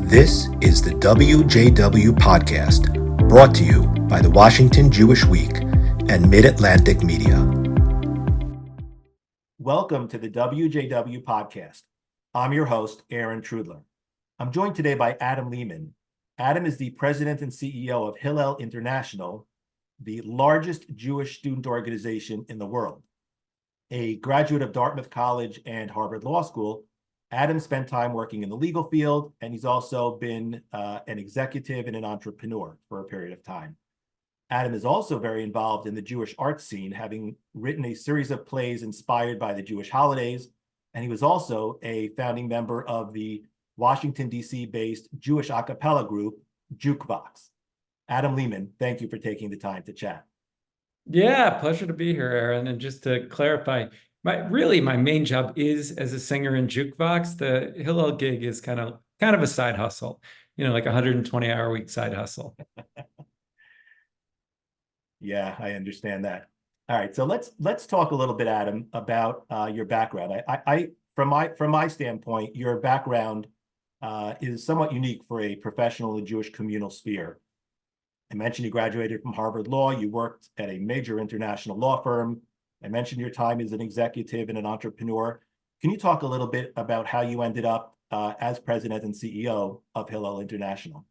This is the WJW podcast, brought to you by the Washington Jewish Week and Mid-Atlantic Media. Welcome to the WJW podcast. I'm your host, Aaron Trudler. I'm joined today by Adam Lehman. Adam is the president and CEO of Hillel International, the largest Jewish student organization in the world. A graduate of Dartmouth College and Harvard Law School, Adam spent time working in the legal field, and he's also been an executive and an entrepreneur for a period of time. Adam is also very involved in the Jewish art scene, having written a series of plays inspired by the Jewish holidays, and he was also a founding member of the Washington, D.C.-based Jewish a cappella group, Jukebox. Adam Lehman, thank you for taking the time to chat. Yeah, pleasure to be here, Aaron. And just to clarify, my main job is as a singer in Jukebox. The Hillel gig is kind of a side hustle, like 120-hour-week side hustle. Yeah, I understand that. All right, so let's talk a little bit, Adam, about your background. From my standpoint, your background is somewhat unique for a professional in the Jewish communal sphere. I mentioned you graduated from Harvard Law. You worked at a major international law firm. I mentioned your time as an executive and an entrepreneur. Can you talk a little bit about how you ended up as president and CEO of Hillel International?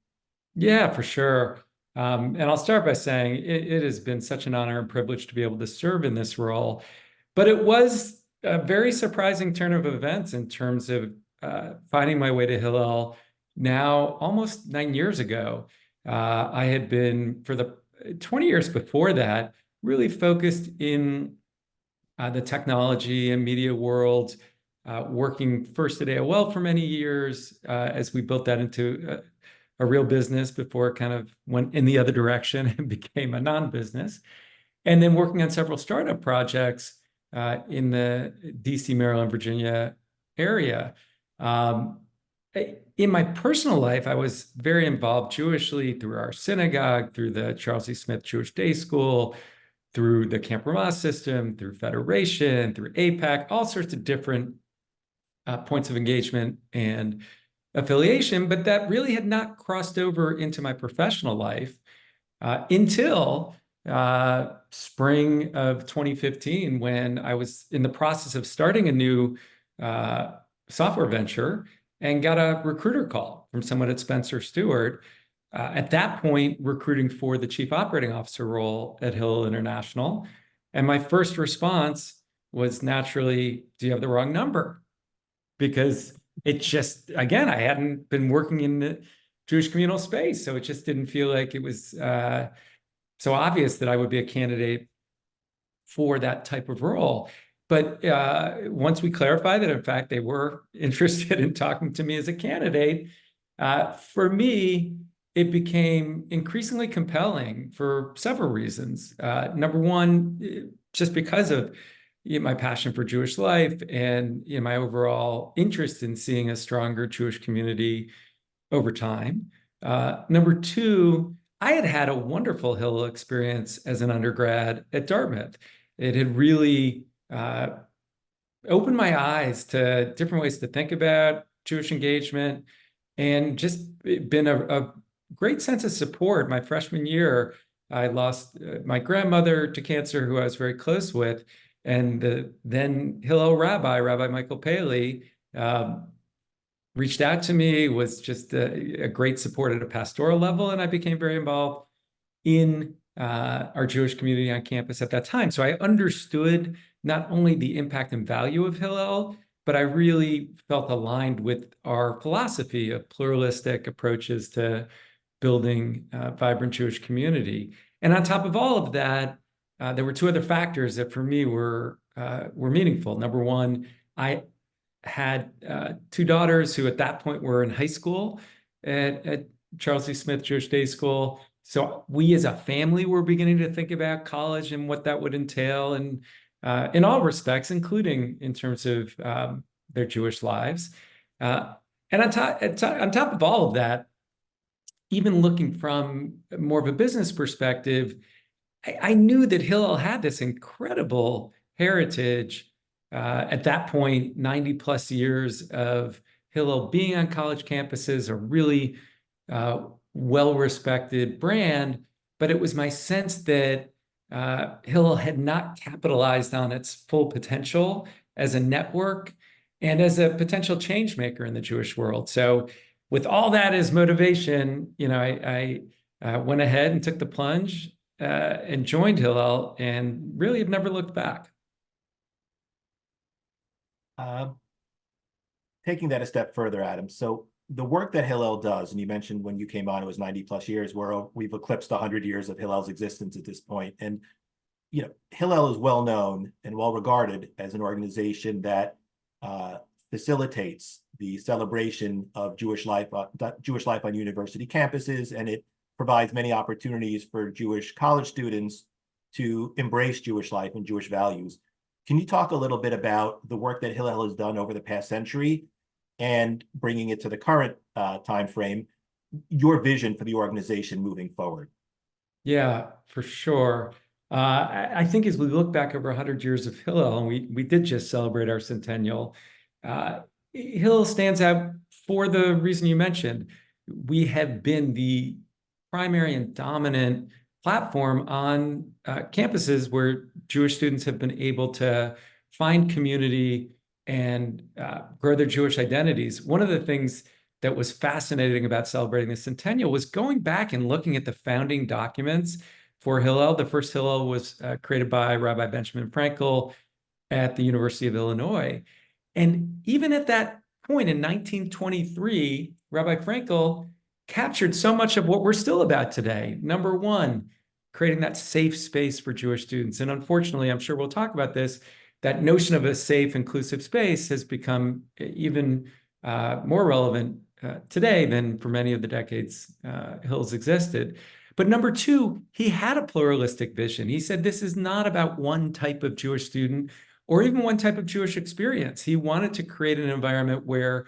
Yeah, for sure. And I'll start by saying it has been such an honor and privilege to be able to serve in this role. But it was a very surprising turn of events in terms of finding my way to Hillel now almost 9 years ago. I had been, for the 20 years before that, really focused in the technology and media world, working first at AOL for many years as we built that into a real business before it kind of went in the other direction and became a non-business. And then working on several startup projects in the DC, Maryland, Virginia area. In my personal life, I was very involved Jewishly through our synagogue, through the Charles E. Smith Jewish Day School, through the Camp Ramah system, through Federation, through APAC, all sorts of different points of engagement and affiliation, but that really had not crossed over into my professional life until spring of 2015, when I was in the process of starting a new software venture and got a recruiter call from someone at Spencer Stewart. At that point, recruiting for the chief operating officer role at Hillel International. And my first response was naturally, do you have the wrong number? Because it just, again, I hadn't been working in the Jewish communal space. So it just didn't feel like it was so obvious that I would be a candidate for that type of role. But once we clarified that, in fact, they were interested in talking to me as a candidate, for me, it became increasingly compelling for several reasons. Number one, just because of my passion for Jewish life and my overall interest in seeing a stronger Jewish community over time. Number two, I had had a wonderful Hillel experience as an undergrad at Dartmouth. It had really opened my eyes to different ways to think about Jewish engagement, and just been a great sense of support. My freshman year, I lost my grandmother to cancer, who I was very close with, and the then Hillel Rabbi Michael Paley, reached out to me, was just a great support at a pastoral level, and I became very involved in our Jewish community on campus at that time. So I understood not only the impact and value of Hillel, but I really felt aligned with our philosophy of pluralistic approaches to building a vibrant Jewish community. And on top of all of that, there were two other factors that for me were meaningful. Number one, I had two daughters who at that point were in high school at Charles E. Smith Jewish Day School. So we as a family were beginning to think about college and what that would entail, and in all respects, including in terms of their Jewish lives. And on top of all of that, even looking from more of a business perspective, I knew that Hillel had this incredible heritage, at that point, 90 plus years of Hillel being on college campuses, a really well-respected brand, but it was my sense that Hillel had not capitalized on its full potential as a network and as a potential change maker in the Jewish world. So with all that as motivation, I went ahead and took the plunge and joined Hillel and really have never looked back. Uh, Taking that a step further, Adam. So the work that Hillel does, and you mentioned when you came on, it was 90 plus years, where we've eclipsed 100 years of Hillel's existence at this point. And, Hillel is well known and well regarded as an organization that facilitates the celebration of Jewish life on university campuses, and it provides many opportunities for Jewish college students to embrace Jewish life and Jewish values. Can you talk a little bit about the work that Hillel has done over the past century and bringing it to the current time frame, your vision for the organization moving forward? Yeah, for sure. I think as we look back over 100 years of Hillel, and we did just celebrate our centennial, Hillel stands out for the reason you mentioned. We have been the primary and dominant platform on campuses where Jewish students have been able to find community and grow their Jewish identities. One of the things that was fascinating about celebrating the centennial was going back and looking at the founding documents for Hillel. The first Hillel was created by Rabbi Benjamin Frankel at the University of Illinois. And even at that point in 1923, Rabbi Frankel captured so much of what we're still about today. Number one, creating that safe space for Jewish students. And unfortunately, I'm sure we'll talk about this, that notion of a safe, inclusive space has become even more relevant today than for many of the decades Hillel's existed. But number two, he had a pluralistic vision. He said this is not about one type of Jewish student or even one type of Jewish experience. He wanted to create an environment where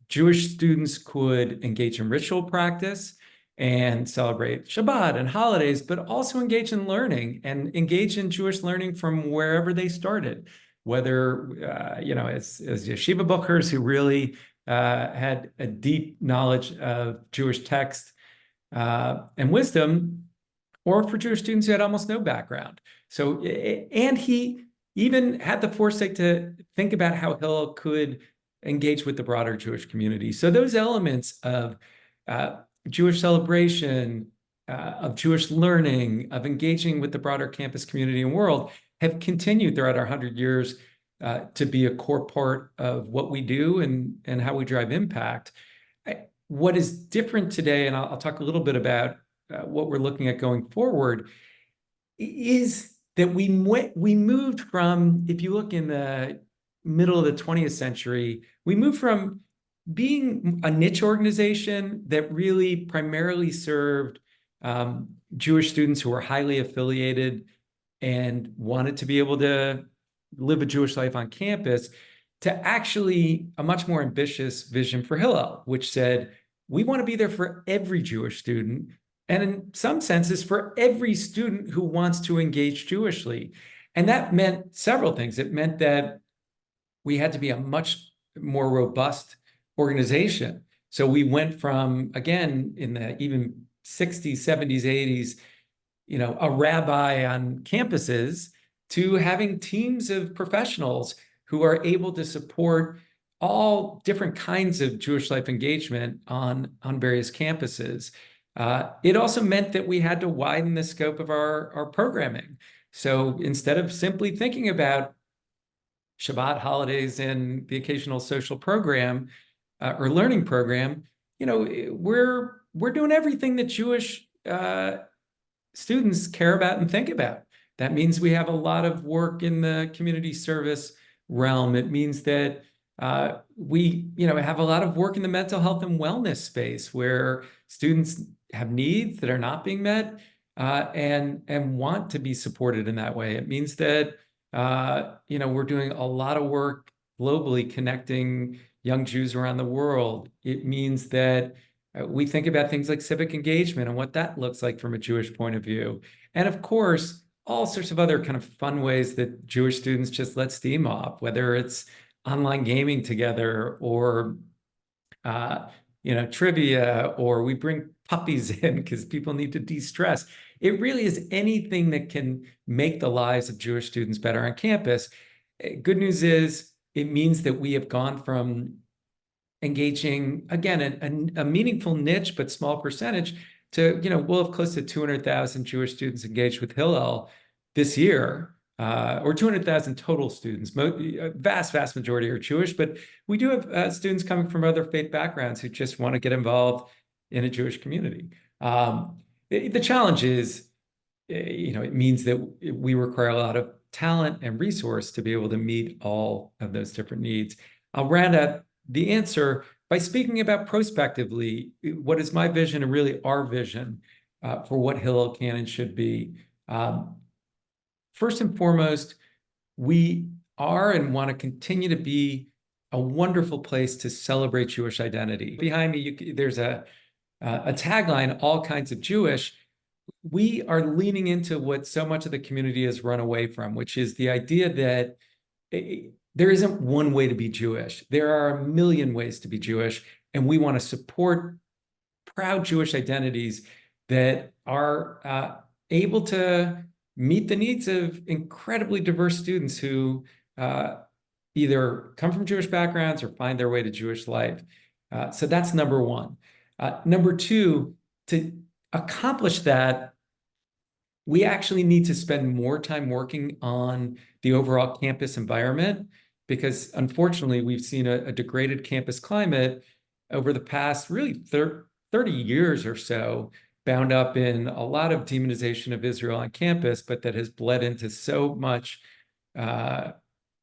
Jewish students could engage in ritual practice and celebrate Shabbat and holidays, but also engage in learning and engage in Jewish learning from wherever they started, whether, as yeshiva bookers who really had a deep knowledge of Jewish text and wisdom, or for Jewish students who had almost no background. So, and he even had the foresight to think about how Hillel could engage with the broader Jewish community. So those elements of Jewish celebration, of Jewish learning, of engaging with the broader campus community and world have continued throughout our 100 years to be a core part of what we do and how we drive impact. What is different today, and I'll talk a little bit about what we're looking at going forward, is that we moved from, if you look in the middle of the 20th century, we moved from being a niche organization that really primarily served Jewish students who were highly affiliated and wanted to be able to live a Jewish life on campus, to actually a much more ambitious vision for Hillel, which said, we want to be there for every Jewish student, and in some senses, for every student who wants to engage Jewishly. And that meant several things. It meant that we had to be a much more robust organization. So we went from, again, in the even 60s, 70s, 80s, a rabbi on campuses to having teams of professionals who are able to support all different kinds of Jewish life engagement on various campuses. It also meant that we had to widen the scope of our programming. So instead of simply thinking about Shabbat, holidays, and the occasional social program or learning program, we're doing everything that Jewish students care about and think about. That means we have a lot of work in the community service realm. It means that we have a lot of work in the mental health and wellness space where students have needs that are not being met and want to be supported in that way. It means that we're doing a lot of work globally connecting young Jews around the world. It means that we think about things like civic engagement and what that looks like from a Jewish point of view. And of course, all sorts of other kind of fun ways that Jewish students just let steam off, whether it's online gaming together, or uh, trivia, or we bring puppies in because people need to de-stress. It really is anything that can make the lives of Jewish students better on campus. Good news is it means that we have gone from engaging, again, a meaningful niche, but small percentage, to, we'll have close to 200,000 Jewish students engaged with Hillel this year, or 200,000 total students. Vast majority are Jewish, but we do have students coming from other faith backgrounds who just want to get involved in a Jewish community. The challenge is, it means that we require a lot of talent and resource to be able to meet all of those different needs. I'll round out the answer by speaking about prospectively what is my vision and really our vision for what Hillel can and should be. First and foremost, we are and want to continue to be a wonderful place to celebrate Jewish identity. Behind me, there's a tagline, all kinds of Jewish. We are leaning into what so much of the community has run away from, which is the idea that there isn't one way to be Jewish. There are a million ways to be Jewish, and we want to support proud Jewish identities that are able to meet the needs of incredibly diverse students who either come from Jewish backgrounds or find their way to Jewish life. So that's number one. Number two, to accomplish that, we actually need to spend more time working on the overall campus environment, because unfortunately, we've seen a degraded campus climate over the past really 30 years or so, bound up in a lot of demonization of Israel on campus, but that has bled into so much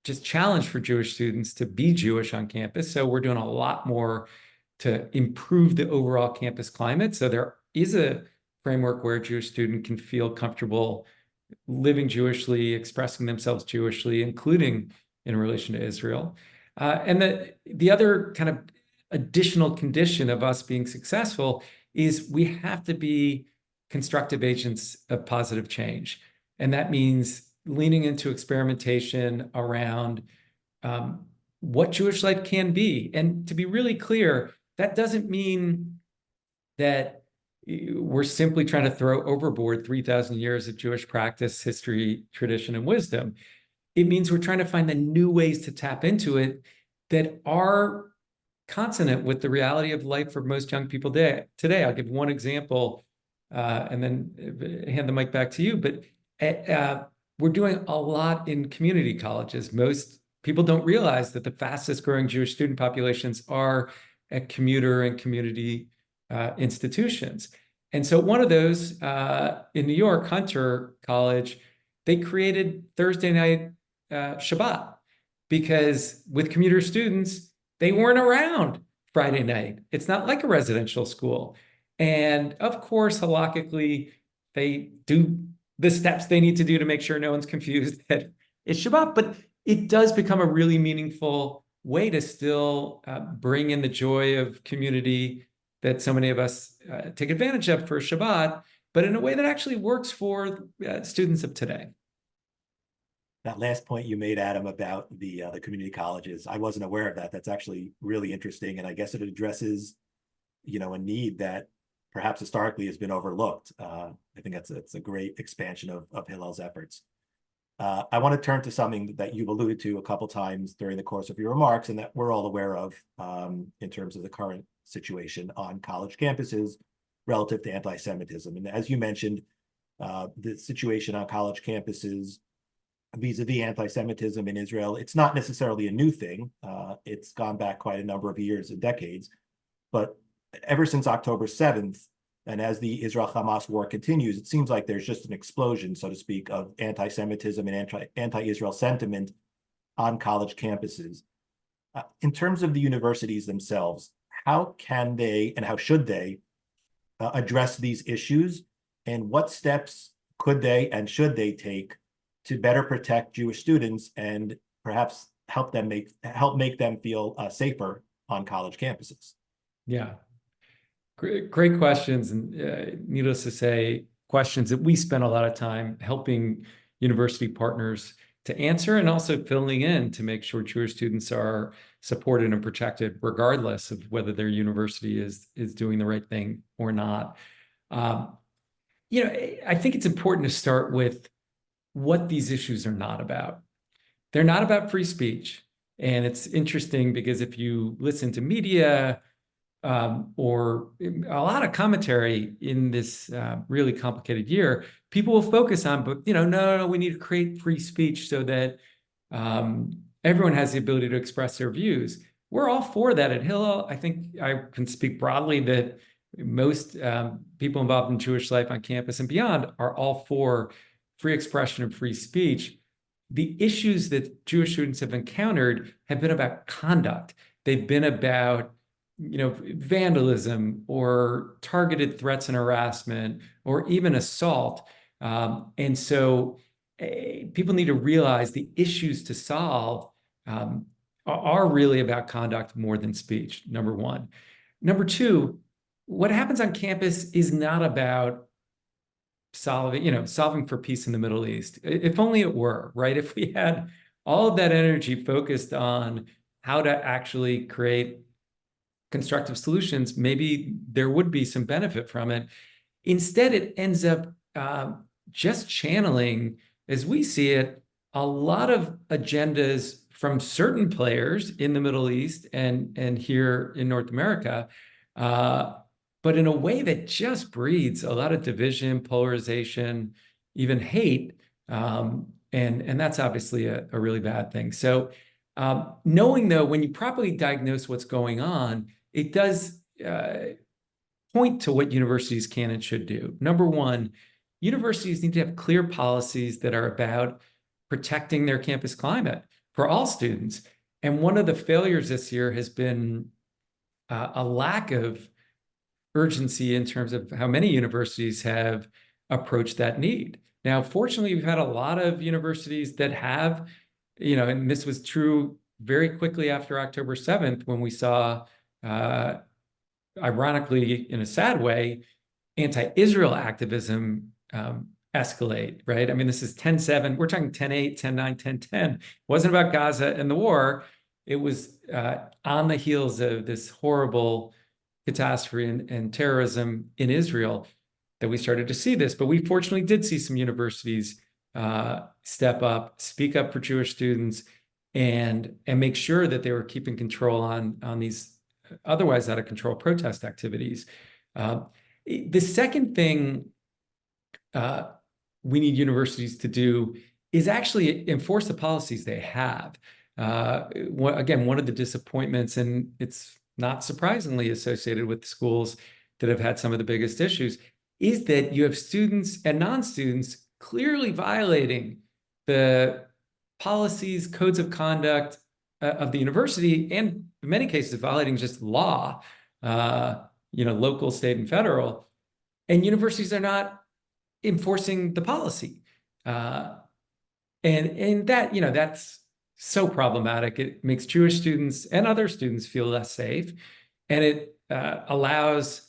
just challenge for Jewish students to be Jewish on campus. So we're doing a lot more to improve the overall campus climate. So there is a framework where a Jewish student can feel comfortable living Jewishly, expressing themselves Jewishly, including in relation to Israel. And the other kind of additional condition of us being successful is we have to be constructive agents of positive change. And that means leaning into experimentation around what Jewish life can be. And to be really clear, that doesn't mean that we're simply trying to throw overboard 3,000 years of Jewish practice, history, tradition, and wisdom. It means we're trying to find the new ways to tap into it that are consonant with the reality of life for most young people today. I'll give one example and then hand the mic back to you. But we're doing a lot in community colleges. Most people don't realize that the fastest growing Jewish student populations are at commuter and community institutions. And so one of those in New York, Hunter College, they created Thursday night Shabbat, because with commuter students, they weren't around Friday night. It's not like a residential school. And of course, halakhically, they do the steps they need to do to make sure no one's confused that it's Shabbat, but it does become a really meaningful way to still bring in the joy of community that so many of us take advantage of for Shabbat, but in a way that actually works for students of today. That last point you made, Adam, about the community colleges, I wasn't aware of that. That's actually really interesting, and I guess it addresses, a need that perhaps historically has been overlooked. I think it's a great expansion of Hillel's efforts. I want to turn to something that you've alluded to a couple times during the course of your remarks, and that we're all aware of in terms of the current situation on college campuses relative to anti-Semitism. And as you mentioned, the situation on college campuses vis-a-vis anti-Semitism in Israel, it's not necessarily a new thing. It's gone back quite a number of years and decades. But ever since October 7th, and as the Israel-Hamas war continues, it seems like there's just an explosion, so to speak, of anti-Semitism and anti-Israel sentiment on college campuses. In terms of the universities themselves, how can they and how should they address these issues? And what steps could they and should they take to better protect Jewish students and perhaps help make them feel safer on college campuses? Yeah, great questions, and needless to say, questions that we spend a lot of time helping university partners to answer, and also filling in to make sure Jewish students are supported and protected, regardless of whether their university is doing the right thing or not. I think it's important to start with what these issues are not about. They're not about free speech. And it's interesting because if you listen to media or a lot of commentary in this really complicated year, people will focus on, but no, we need to create free speech so that everyone has the ability to express their views. We're all for that at Hillel. I think I can speak broadly that most people involved in Jewish life on campus and beyond are all for free expression and free speech. The issues that Jewish students have encountered have been about conduct. They've been about vandalism or targeted threats and harassment or even assault. And so people need to realize the issues to solve are really about conduct more than speech, number one. Number two, what happens on campus is not about solving for peace in the Middle East. If only it were, right? If we had all of that energy focused on how to actually create constructive solutions, maybe there would be some benefit from it. Instead, it ends up just channeling, as we see it, a lot of agendas from certain players in the Middle East and here in North America, but in a way that just breeds a lot of division, polarization, even hate. And that's obviously a really bad thing. So knowing, though, when you properly diagnose what's going on, it does point to what universities can and should do. Number one, universities need to have clear policies that are about protecting their campus climate for all students. And one of the failures this year has been a lack of urgency in terms of how many universities have approached that need. Now, fortunately, we've had a lot of universities that have, and this was true very quickly after October 7th, when we saw, ironically, in a sad way, anti-Israel activism escalate, right? I mean, this is 10/7. We're talking 10/8, 10/9, 10/10. It wasn't about Gaza and the war. It was on the heels of this horrible catastrophe and terrorism in Israel that we started to see this. But we fortunately did see some universities step up, speak up for Jewish students, and make sure that they were keeping control on these otherwise out of control protest activities. The second thing we need universities to do is actually enforce the policies they have. Again, one of the disappointments, and it's not surprisingly associated with the schools that have had some of the biggest issues, is that you have students and non-students clearly violating the policies, codes of conduct of the university, and in many cases violating just law, local, state, and federal. And universities are not enforcing the policy. And that, that's so problematic. It makes Jewish students and other students feel less safe. And it allows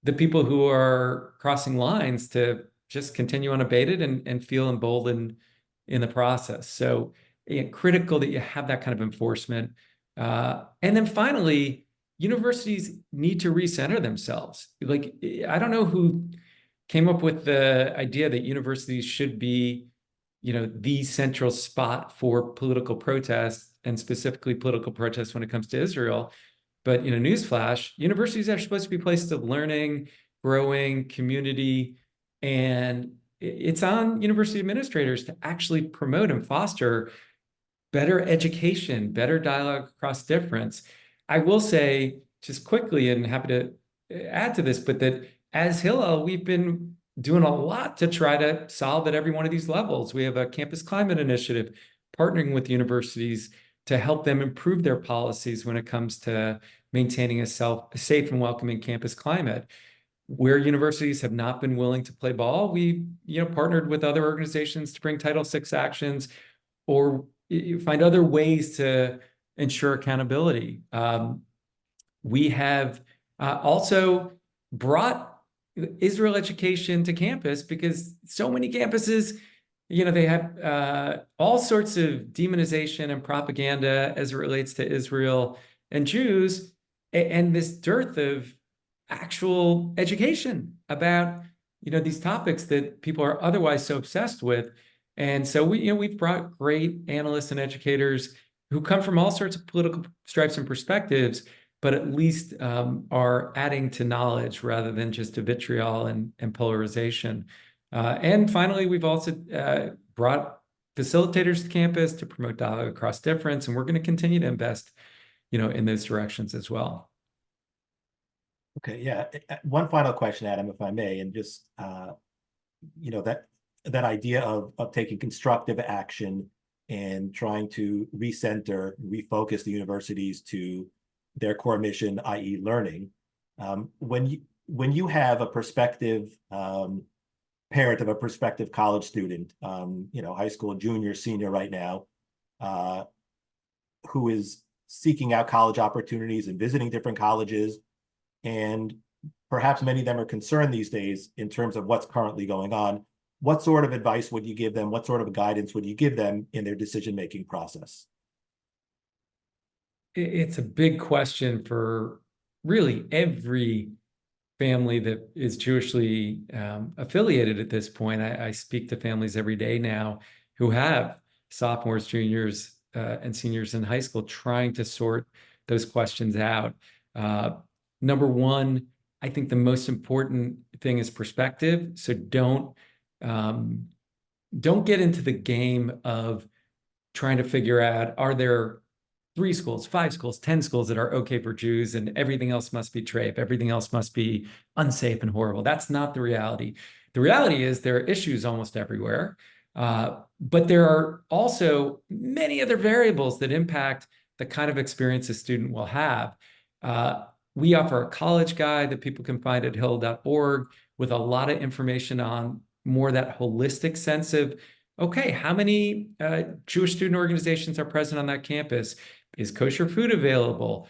the people who are crossing lines to just continue unabated and feel emboldened in the process. So critical that you have that kind of enforcement. And then finally, universities need to recenter themselves. Like, I don't know who came up with the idea that universities should be, the central spot for political protest, and specifically political protest when it comes to Israel. But, newsflash, universities are supposed to be places of learning, growing, community, and it's on university administrators to actually promote and foster better education, better dialogue across difference. I will say, just quickly, and happy to add to this, but that as Hillel, we've been doing a lot to try to solve at every one of these levels. We have a campus climate initiative partnering with universities to help them improve their policies when it comes to maintaining a safe and welcoming campus climate. Where universities have not been willing to play ball, we partnered with other organizations to bring Title VI actions or find other ways to ensure accountability. We have also brought Israel education to campus because so many campuses, they have all sorts of demonization and propaganda as it relates to Israel and Jews, and this dearth of actual education about these topics that people are otherwise so obsessed with. And so we've brought great analysts and educators who come from all sorts of political stripes and perspectives, but at least are adding to knowledge rather than just to vitriol and polarization. And finally, we've also brought facilitators to campus to promote dialogue across difference, and we're going to continue to invest, in those directions as well. Okay, yeah. One final question, Adam, if I may, and just that idea of taking constructive action and trying to recenter, refocus the universities to their core mission, i.e., learning. When you have a prospective parent of a prospective college student, high school junior, senior right now, who is seeking out college opportunities and visiting different colleges, and perhaps many of them are concerned these days in terms of what's currently going on. What sort of advice would you give them? What sort of guidance would you give them in their decision-making process? It's a big question for really every family that is Jewishly affiliated at this point. I speak to families every day now who have sophomores, juniors, and seniors in high school trying to sort those questions out. Number one, I think the most important thing is perspective. So don't get into the game of trying to figure out, are there 3 schools, 5 schools, 10 schools that are okay for Jews and everything else must be treif, everything else must be unsafe and horrible. That's not the reality. The reality is there are issues almost everywhere, but there are also many other variables that impact the kind of experience a student will have. We offer a college guide that people can find at hillel.org with a lot of information on more that holistic sense of, okay, how many Jewish student organizations are present on that campus? Is kosher food available?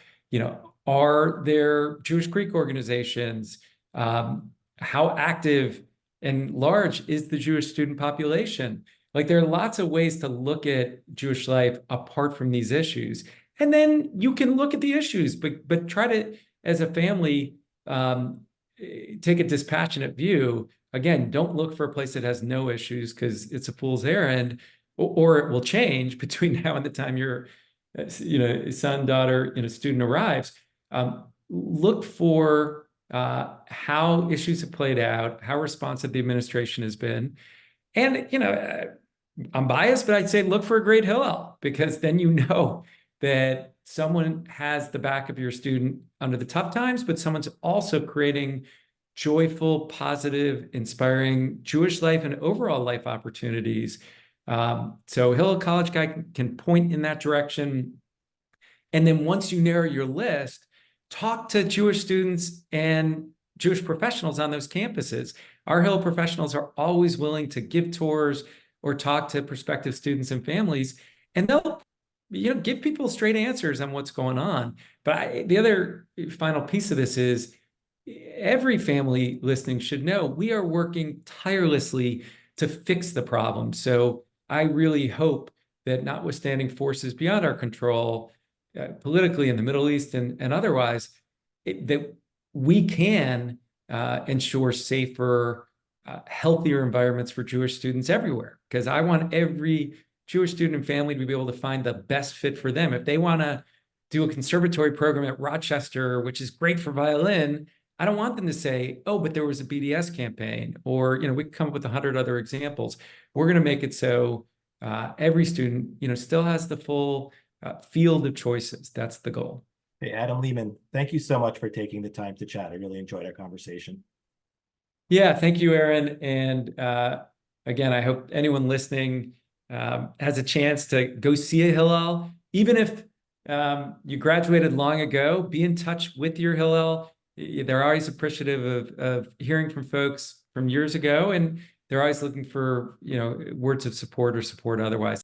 Are there Jewish Greek organizations? How active and large is the Jewish student population? Like, there are lots of ways to look at Jewish life apart from these issues. And then you can look at the issues, but try to, as a family, take a dispassionate view. Again, don't look for a place that has no issues, because it's a fool's errand, or it will change between now and the time your son, daughter, student arrives. Look for how issues have played out, how responsive the administration has been. And, I'm biased, but I'd say look for a great Hillel, because then that someone has the back of your student under the tough times, but someone's also creating joyful, positive, inspiring Jewish life and overall life opportunities. So Hillel College Guide can point in that direction. And then once you narrow your list, talk to Jewish students and Jewish professionals on those campuses. Our Hillel professionals are always willing to give tours or talk to prospective students and families, and they'll give people straight answers on what's going on. But the other final piece of this is, every family listening should know we are working tirelessly to fix the problem. So I really hope that, notwithstanding forces beyond our control, politically in the Middle East and otherwise, that we can ensure safer, healthier environments for Jewish students everywhere. Because I want every Jewish student and family to be able to find the best fit for them. If they want to do a conservatory program at Rochester, which is great for violin, I don't want them to say, oh, but there was a BDS campaign, or, we can come up with 100 other examples. We're going to make it so every student, still has the full field of choices. That's the goal. Hey, Adam Lehman, thank you so much for taking the time to chat. I really enjoyed our conversation. Yeah, thank you, Aaron. And again, I hope anyone listening has a chance to go see a Hillel. Even if you graduated long ago, be in touch with your Hillel. They're always appreciative of hearing from folks from years ago, and they're always looking for words of support or support otherwise.